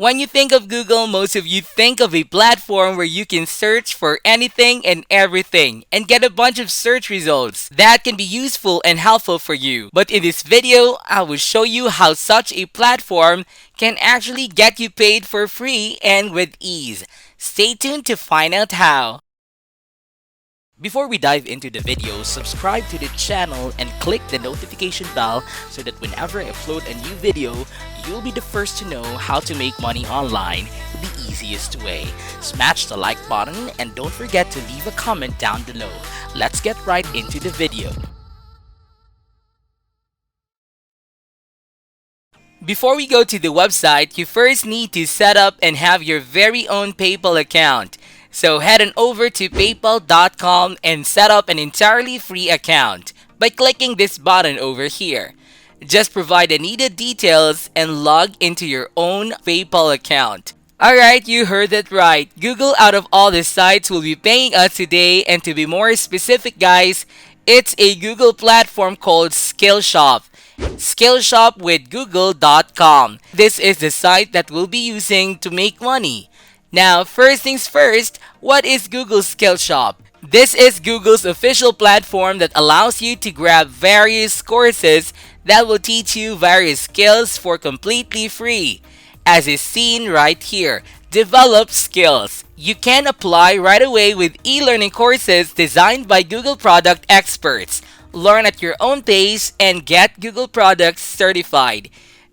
When you think of Google, most of you think of a platform where you can search for anything and everything and get a bunch of search results that can be useful and helpful for you. But in this video, I will show you how such a platform can actually get you paid for free and with ease. Stay tuned to find out how. Before we dive into the video, subscribe to the channel and click the notification bell so that whenever I upload a new video, you'll be the first to know how to make money online the easiest way. Smash the like button and don't forget to leave a comment down below. Let's get right into the video. Before we go to the website, you first need to set up and have your very own PayPal account. So head on over to paypal.com and set up an entirely free account by clicking this button over here. Just provide the needed details and log into your own PayPal account. Alright, you heard that right. Google out of all the sites will be paying us today, and to be more specific guys, it's a Google platform called Skillshop. Skillshop with Google.com. This is the site that we'll be using to make money. Now, first things first, what is Google Skillshop? This is Google's official platform that allows you to grab various courses that will teach you various skills for completely free. As is seen right here, develop skills. You can apply right away with e-learning courses designed by Google product experts. Learn at your own pace and get Google products certified.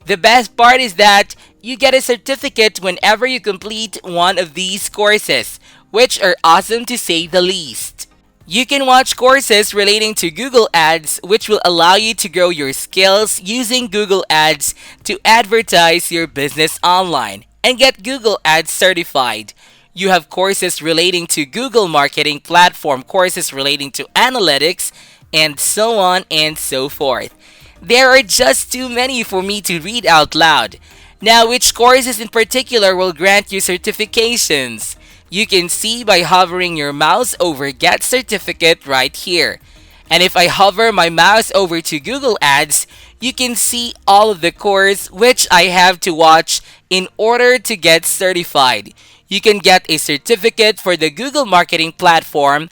The best part is that you get a certificate whenever you complete one of these courses, which are awesome to say the least. You can watch courses relating to Google Ads, which will allow you to grow your skills using Google Ads to advertise your business online and get Google Ads certified. You have courses relating to Google Marketing Platform, courses relating to analytics, and so on and so forth. There are just too many for me to read out loud. Now, which courses in particular will grant you certifications? You can see by hovering your mouse over Get Certificate right here. And if I hover my mouse over to Google Ads, you can see all of the courses which I have to watch in order to get certified. You can get a certificate for the Google Marketing Platform,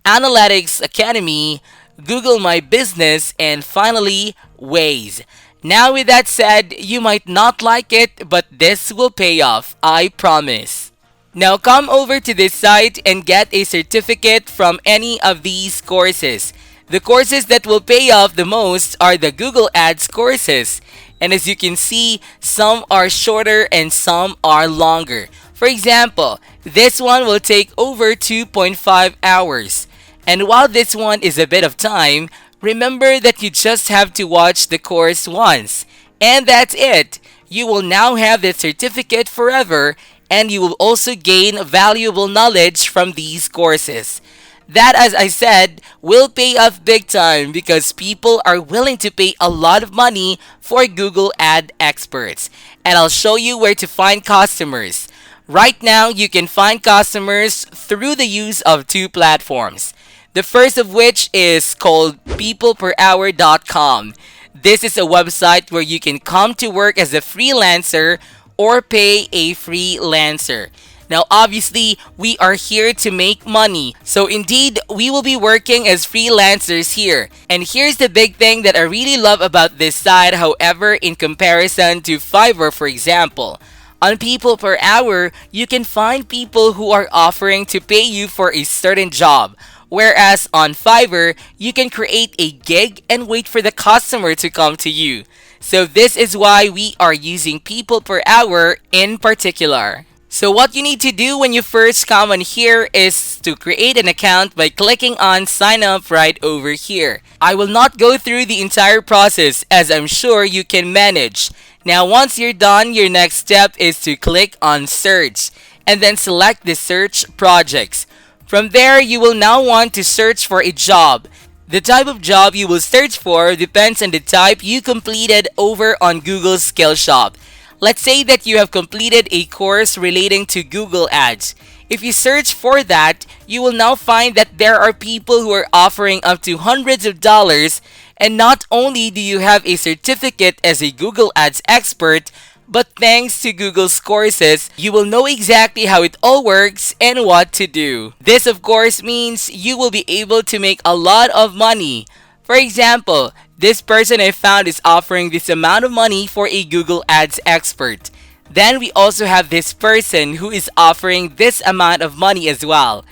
Analytics Academy, Google My Business, and finally, Waze. Now with that said, you might not like it, but this will pay off, I promise. Now come over to this site and get a certificate from any of these courses. The courses that will pay off the most are the Google Ads courses. And as you can see, some are shorter and some are longer. For example, this one will take over 2.5 hours. And while this one is a bit of time, remember that you just have to watch the course once. And that's it. You will now have the certificate forever, and you will also gain valuable knowledge from these courses. That, as I said, will pay off big time because people are willing to pay a lot of money for Google Ad experts. And I'll show you where to find customers. Right now, you can find customers through the use of two platforms. The first of which is called peopleperhour.com. This is a website where you can come to work as a freelancer or pay a freelancer. Now obviously, we are here to make money. So indeed, we will be working as freelancers here. And here's the big thing that I really love about this site, however, in comparison to Fiverr, for example. On People Per Hour, you can find people who are offering to pay you for a certain job. Whereas on Fiverr, you can create a gig and wait for the customer to come to you. So this is why we are using People Per Hour in particular. So what you need to do when you first come on here is to create an account by clicking on sign up right over here. I will not go through the entire process as I'm sure you can manage. Now once you're done, your next step is to click on search and then select the search projects. From there, you will now want to search for a job. The type of job you will search for depends on the type you completed over on Google Skillshop. Let's say that you have completed a course relating to Google Ads. If you search for that, you will now find that there are people who are offering up to hundreds of dollars, and not only do you have a certificate as a Google Ads expert, But thanks to Google's courses, you will know exactly how it all works and what to do. This, of course, means you will be able to make a lot of money. For example, this person I found is offering this amount of money for a Google Ads expert. Then we also have this person who is offering this amount of money as well.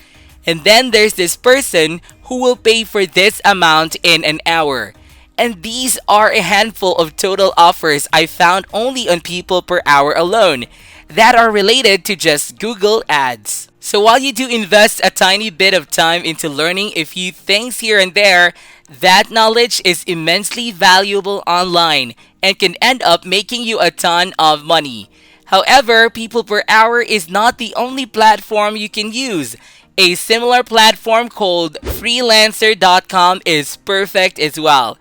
And then there's this person who will pay for this amount in an hour. And these are a handful of total offers I found only on People Per Hour alone that are related to just Google Ads. So while you do invest a tiny bit of time into learning a few things here and there, that knowledge is immensely valuable online and can end up making you a ton of money. However, People Per Hour is not the only platform you can use. A similar platform called freelancer.com is perfect as well.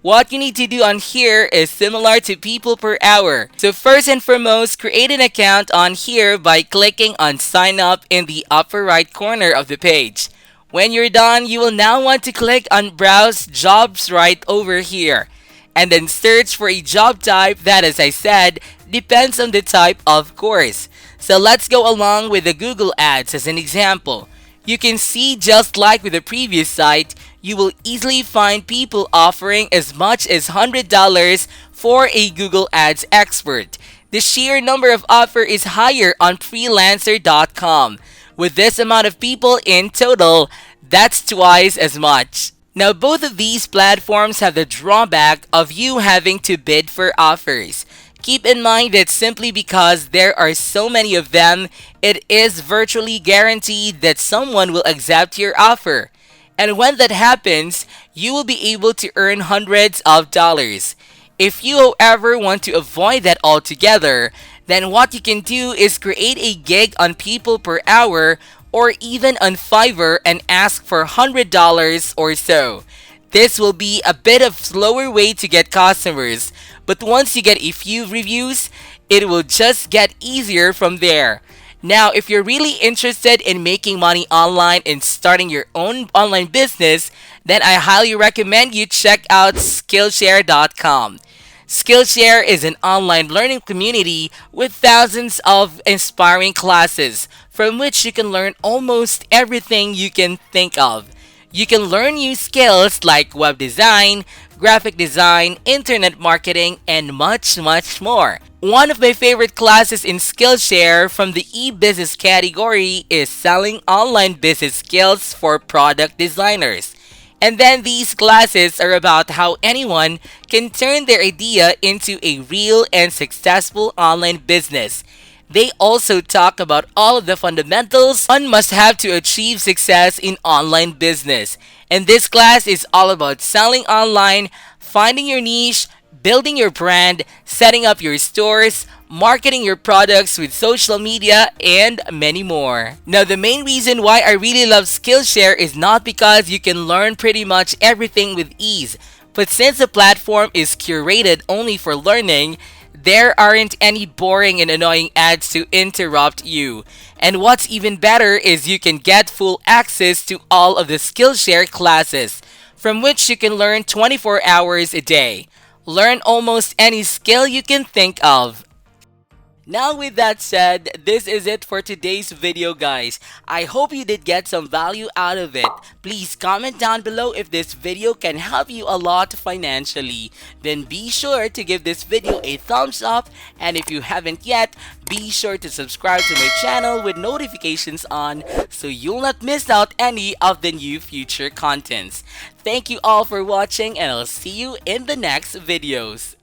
What you need to do on here is similar to People Per Hour. So first and foremost, create an account on here by clicking on sign up in the upper right corner of the page. When you're done, you will now want to click on browse jobs right over here. And then search for a job type that, as I said, depends on the type of course. So let's go along with the Google Ads as an example. You can see, just like with the previous site, you will easily find people offering as much as $100 for a Google Ads expert. The sheer number of offer is higher on freelancer.com. With this amount of people in total, that's twice as much. Now, both of these platforms have the drawback of you having to bid for offers. Keep in mind that simply because there are so many of them, it is virtually guaranteed that someone will accept your offer. And when that happens, you will be able to earn hundreds of dollars. If you, however, want to avoid that altogether, then what you can do is create a gig on People Per Hour or even on Fiverr and ask for $100 or so. This will be a bit of slower way to get customers, but once you get a few reviews, it will just get easier from there. Now, if you're really interested in making money online and starting your own online business, then I highly recommend you check out Skillshare.com. Skillshare is an online learning community with thousands of inspiring classes from which you can learn almost everything you can think of. You can learn new skills like web design, graphic design, internet marketing, and much more. One of my favorite classes in Skillshare from the e-business category is Selling Online Business Skills for Product Designers. And then these classes are about how anyone can turn their idea into a real and successful online business. They also talk about all of the fundamentals one must have to achieve success in online business. And this class is all about selling online, finding your niche, building your brand, setting up your stores, marketing your products with social media, and many more. Now, the main reason why I really love Skillshare is not because you can learn pretty much everything with ease, but since the platform is curated only for learning, there aren't any boring and annoying ads to interrupt you. And what's even better is you can get full access to all of the Skillshare classes, from which you can learn 24 hours a day. Learn almost any skill you can think of. Now, with that said, this is it for today's video, guys. I hope you did get some value out of it. Please comment down below if this video can help you a lot financially. Then be sure to give this video a thumbs up, and if you haven't yet, be sure to subscribe to my channel with notifications on so you'll not miss out any of the new future contents. Thank you all for watching, and I'll see you in the next videos.